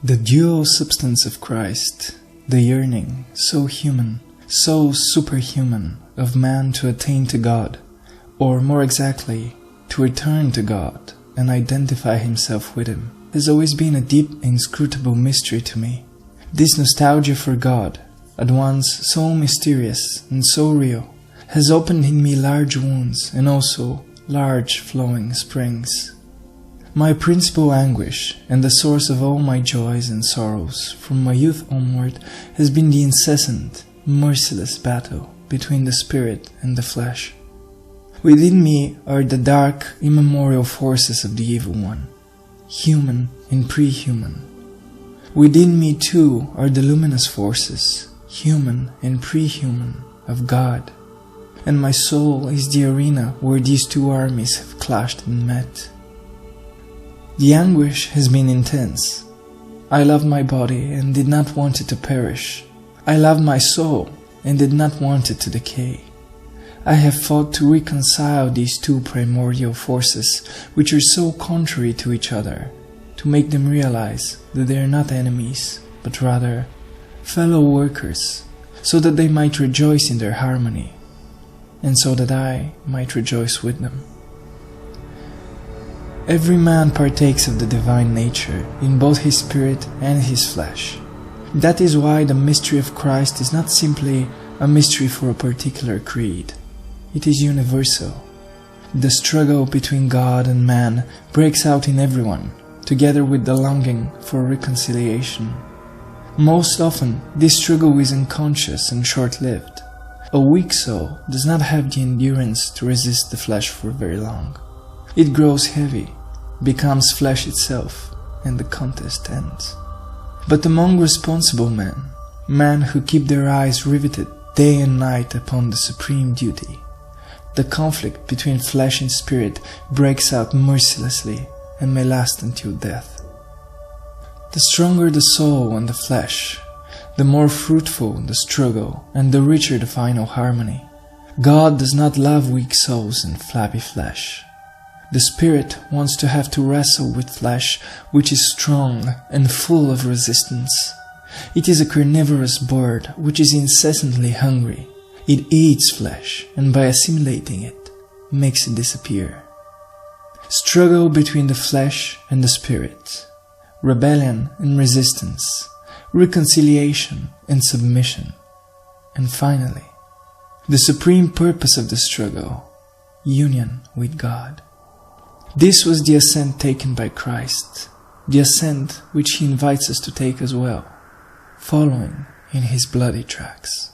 The dual substance of Christ, the yearning, so human, so superhuman, of man to attain to God, or more exactly, to return to God and identify himself with Him, has always been a deep, inscrutable mystery to me. This nostalgia for God, at once so mysterious and so real, has opened in me large wounds and also large flowing springs. My principal anguish and the source of all my joys and sorrows from my youth onward has been the incessant, merciless battle between the spirit and the flesh. Within me are the dark, immemorial forces of the evil one, human and pre-human. Within me too are the luminous forces, human and pre-human, of God. And my soul is the arena where these two armies have clashed and met. The anguish has been intense. I loved my body and did not want it to perish. I loved my soul and did not want it to decay. I have fought to reconcile these two primordial forces, which are so contrary to each other, to make them realize that they are not enemies, but rather fellow workers, so that they might rejoice in their harmony, and so that I might rejoice with them. Every man partakes of the divine nature in both his spirit and his flesh. That is why the mystery of Christ is not simply a mystery for a particular creed. It is universal. The struggle between God and man breaks out in everyone, together with the longing for reconciliation. Most often, this struggle is unconscious and short-lived. A weak soul does not have the endurance to resist the flesh for very long. It grows heavy, becomes flesh itself, and the contest ends. But among responsible men who keep their eyes riveted day and night upon the supreme duty, the conflict between flesh and spirit breaks out mercilessly and may last until death. The stronger the soul and the flesh, the more fruitful the struggle and the richer the final harmony. God does not love weak souls and flabby flesh. The spirit wants to have to wrestle with flesh which is strong and full of resistance. It is a carnivorous bird which is incessantly hungry. It eats flesh and by assimilating it, makes it disappear. Struggle between the flesh and the spirit, rebellion and resistance, reconciliation and submission, and finally, the supreme purpose of the struggle, union with God. This was the ascent taken by Christ, the ascent which He invites us to take as well, following in His bloody tracks.